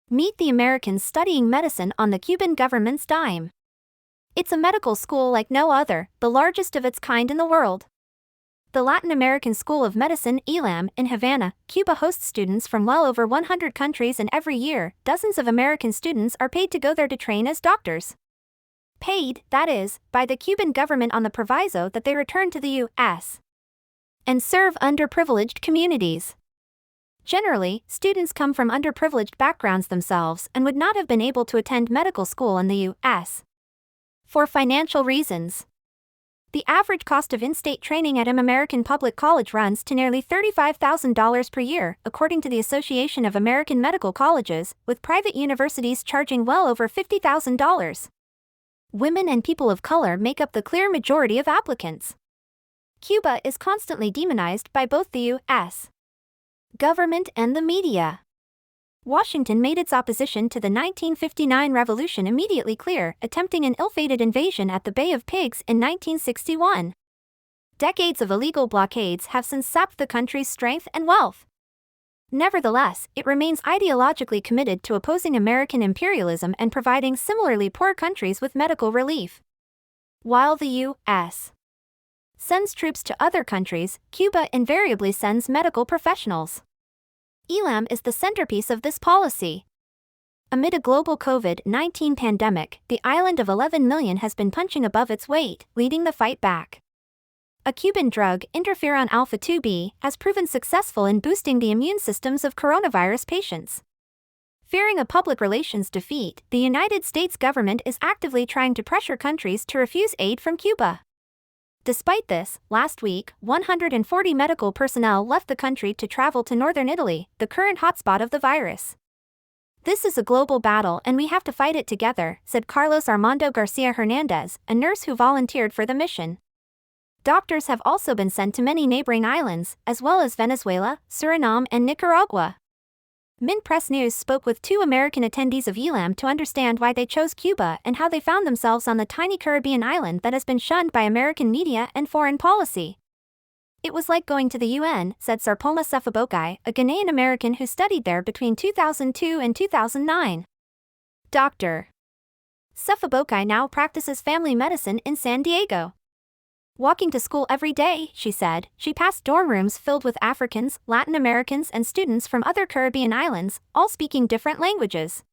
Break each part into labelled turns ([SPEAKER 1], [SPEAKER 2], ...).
[SPEAKER 1] Meet the Americans studying medicine on the Cuban government's dime. It's a medical school like no other, the largest of its kind in the world. The Latin American School of Medicine, ELAM, in Havana, Cuba hosts students from well over 100 countries, and every year, dozens of American students are paid to go there to train as doctors. Paid, that is, by the Cuban government on the proviso that they return to the U.S. and serve underprivileged communities. Generally, students come from underprivileged backgrounds themselves and would not have been able to attend medical school in the U.S. for financial reasons. The average cost of in-state training at an American public college runs to nearly $35,000 per year, according to the Association of American Medical Colleges, with private universities charging well over $50,000. Women and people of color make up the clear majority of applicants. Cuba is constantly demonized by both the U.S. government and the media. Washington made its opposition to the 1959 revolution immediately clear, attempting an ill-fated invasion at the Bay of Pigs in 1961. Decades of illegal blockades have since sapped the country's strength and wealth. Nevertheless, it remains ideologically committed to opposing American imperialism and providing similarly poor countries with medical relief. While the U.S. sends troops to other countries, Cuba invariably sends medical professionals. ELAM is the centerpiece of this policy. Amid a global COVID-19 pandemic, the island of 11 million has been punching above its weight, leading the fight back. A Cuban drug, interferon alpha-2b, has proven successful in boosting the immune systems of coronavirus patients. Fearing a public relations defeat, the United States government is actively trying to pressure countries to refuse aid from Cuba. Despite this, last week, 140 medical personnel left the country to travel to northern Italy, the current hotspot of the virus. "This is a global battle and we have to fight it together," said Carlos Armando Garcia Hernandez, a nurse who volunteered for the mission. Doctors have also been sent to many neighboring islands, as well as Venezuela, Suriname, and Nicaragua. Mint Press News spoke with two American attendees of ELAM to understand why they chose Cuba and how they found themselves on the tiny Caribbean island that has been shunned by American media and foreign policy. "It was like going to the UN," said Sarpoma Sefabokai, a Ghanaian American who studied there between 2002 and 2009. Dr. Sefabokai now practices family medicine in San Diego. "Walking to school every day," she said, she passed dorm rooms filled with Africans, Latin Americans, and students from other Caribbean islands, all speaking different languages.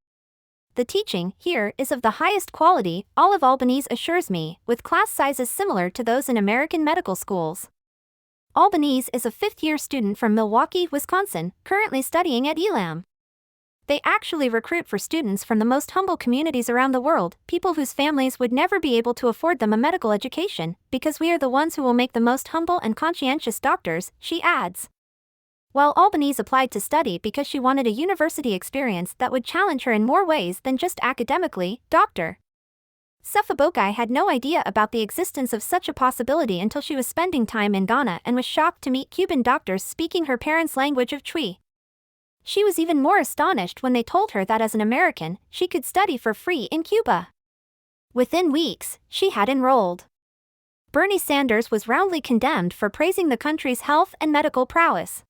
[SPEAKER 1] "The teaching here is of the highest quality," Olive Albanese assures me, with class sizes similar to those in American medical schools. Albanese is a fifth-year student from Milwaukee, Wisconsin, currently studying at ELAM. "They actually recruit for students from the most humble communities around the world, people whose families would never be able to afford them a medical education, because we are the ones who will make the most humble and conscientious doctors," she adds. While Albanese applied to study because she wanted a university experience that would challenge her in more ways than just academically, Dr. Sefabokai had no idea about the existence of such a possibility until she was spending time in Ghana and was shocked to meet Cuban doctors speaking her parents' language of Twi. She was even more astonished when they told her that as an American, she could study for free in Cuba. Within weeks, she had enrolled. Bernie Sanders was roundly condemned for praising the country's health and medical prowess.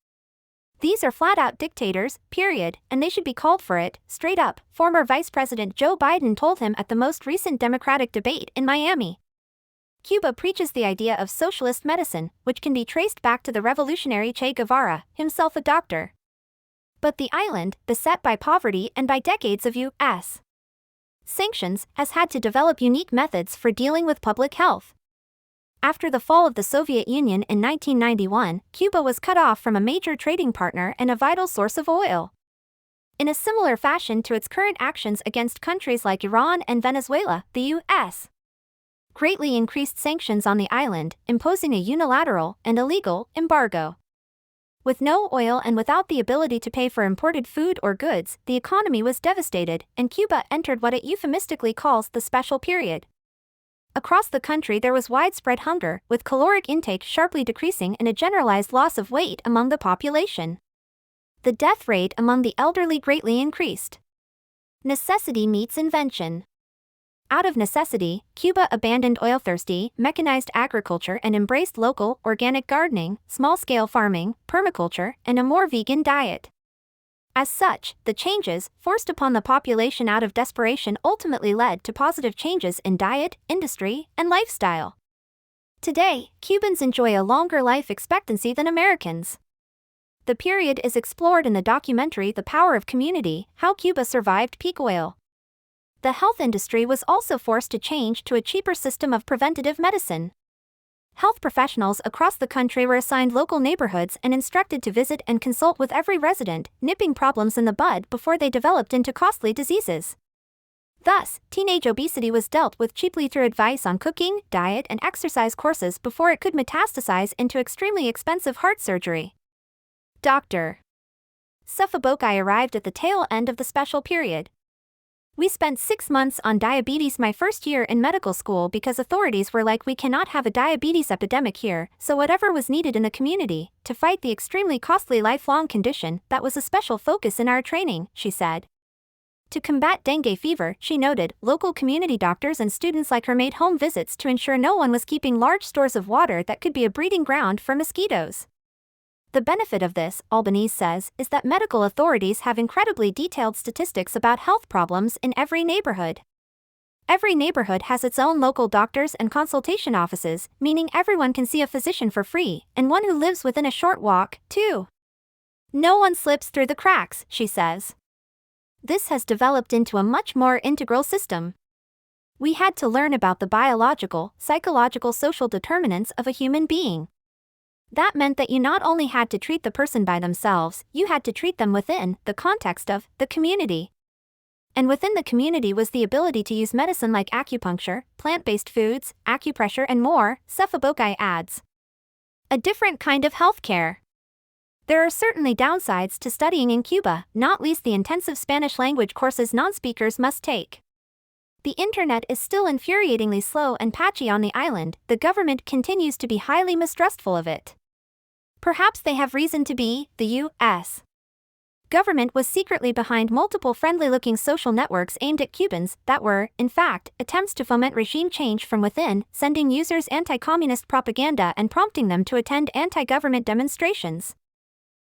[SPEAKER 1] "These are flat-out dictators, period, and they should be called for it, straight up," former Vice President Joe Biden told him at the most recent Democratic debate in Miami. Cuba preaches the idea of socialist medicine, which can be traced back to the revolutionary Che Guevara, himself a doctor. But the island, beset by poverty and by decades of U.S. sanctions, has had to develop unique methods for dealing with public health. After the fall of the Soviet Union in 1991, Cuba was cut off from a major trading partner and a vital source of oil. In a similar fashion to its current actions against countries like Iran and Venezuela, the U.S. greatly increased sanctions on the island, imposing a unilateral and illegal embargo. With no oil and without the ability to pay for imported food or goods, the economy was devastated, and Cuba entered what it euphemistically calls the special period. Across the country there was widespread hunger, with caloric intake sharply decreasing and a generalized loss of weight among the population. The death rate among the elderly greatly increased. Necessity meets invention. Out of necessity, Cuba abandoned oil-thirsty, mechanized agriculture and embraced local, organic gardening, small-scale farming, permaculture, and a more vegan diet. As such, the changes, forced upon the population out of desperation, ultimately led to positive changes in diet, industry, and lifestyle. Today, Cubans enjoy a longer life expectancy than Americans. The period is explored in the documentary The Power of Community: How Cuba Survived Peak Oil. The health industry was also forced to change to a cheaper system of preventative medicine. Health professionals across the country were assigned local neighborhoods and instructed to visit and consult with every resident, nipping problems in the bud before they developed into costly diseases. Thus, teenage obesity was dealt with cheaply through advice on cooking, diet, and exercise courses before it could metastasize into extremely expensive heart surgery. Dr. Suffobokai arrived at the tail end of the special period. We spent 6 months on diabetes my first year in medical school because authorities were like, we cannot have a diabetes epidemic here, so whatever was needed in the community to fight the extremely costly lifelong condition, that was a special focus in our training, she said. To combat dengue fever, she noted, local community doctors and students like her made home visits to ensure no one was keeping large stores of water that could be a breeding ground for mosquitoes. The benefit of this, Albanese says, is that medical authorities have incredibly detailed statistics about health problems in every neighborhood. Every neighborhood has its own local doctors and consultation offices, meaning everyone can see a physician for free, and one who lives within a short walk, too. No one slips through the cracks, she says. This has developed into a much more integral system. We had to learn about the biological, psychological, social determinants of a human being. That meant that you not only had to treat the person by themselves, you had to treat them within the context of the community. And within the community was the ability to use medicine like acupuncture, plant-based foods, acupressure, and more, Suffobokai adds. A different kind of healthcare. There are certainly downsides to studying in Cuba, not least the intensive Spanish language courses non-speakers must take. The internet is still infuriatingly slow and patchy on the island. The government continues to be highly mistrustful of it. Perhaps they have reason to be. The U.S. government was secretly behind multiple friendly-looking social networks aimed at Cubans that were, in fact, attempts to foment regime change from within, sending users anti-communist propaganda and prompting them to attend anti-government demonstrations.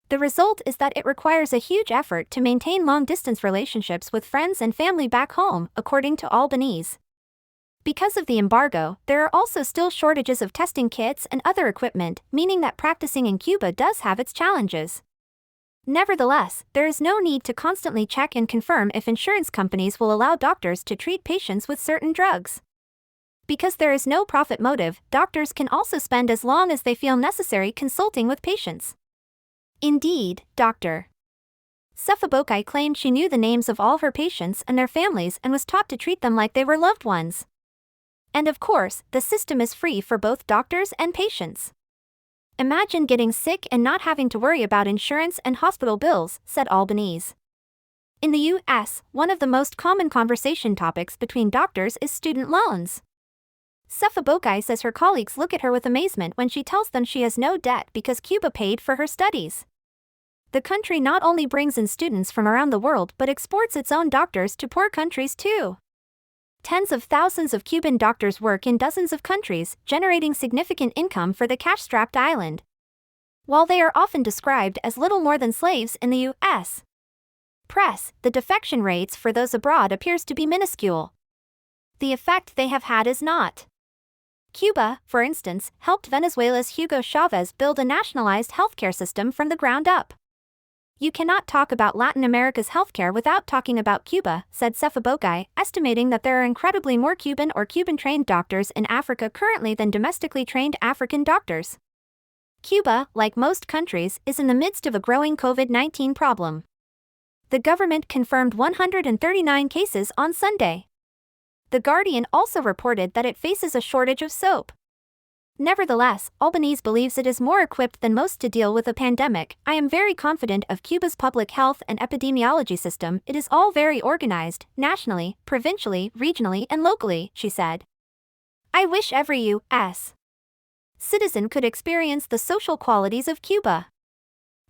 [SPEAKER 1] The result is that it requires a huge effort to maintain long-distance relationships with friends and family back home, according to Albanese. Because of the embargo, there are also still shortages of testing kits and other equipment, meaning that practicing in Cuba does have its challenges. Nevertheless, there is no need to constantly check and confirm if insurance companies will allow doctors to treat patients with certain drugs. Because there is no profit motive, doctors can also spend as long as they feel necessary consulting with patients. Indeed, Dr. Suffobokai claimed she knew the names of all her patients and their families and was taught to treat them like they were loved ones. And of course, the system is free for both doctors and patients. Imagine getting sick and not having to worry about insurance and hospital bills, said Albanese. In the U.S., one of the most common conversation topics between doctors is student loans. Suffobokai says her colleagues look at her with amazement when she tells them she has no debt because Cuba paid for her studies. The country not only brings in students from around the world but exports its own doctors to poor countries too. Tens of thousands of Cuban doctors work in dozens of countries, generating significant income for the cash-strapped island. While they are often described as little more than slaves in the U.S. press, the defection rates for those abroad appears to be minuscule. The effect they have had is not. Cuba, for instance, helped Venezuela's Hugo Chavez build a nationalized healthcare system from the ground up. You cannot talk about Latin America's healthcare without talking about Cuba, said Suffobokai, estimating that there are incredibly more Cuban or Cuban-trained doctors in Africa currently than domestically trained African doctors. Cuba, like most countries, is in the midst of a growing COVID-19 problem. The government confirmed 139 cases on Sunday. The Guardian also reported that it faces a shortage of soap. Nevertheless, Albanese believes it is more equipped than most to deal with a pandemic. I am very confident of Cuba's public health and epidemiology system. It is all very organized, nationally, provincially, regionally, and locally, she said. I wish every U.S. citizen could experience the social qualities of Cuba.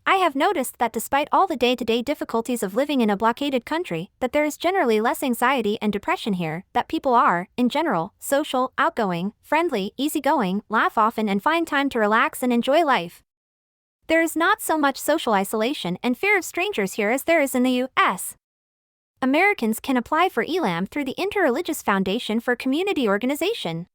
[SPEAKER 1] I have noticed that despite all the day-to-day difficulties of living in a blockaded country, that there is generally less anxiety and depression here, that people are, in general, social, outgoing, friendly, easygoing, laugh often and find time to relax and enjoy life. There is not so much social isolation and fear of strangers here as there is in the U.S. Americans can apply for ELAM through the Interreligious Foundation for Community Organization.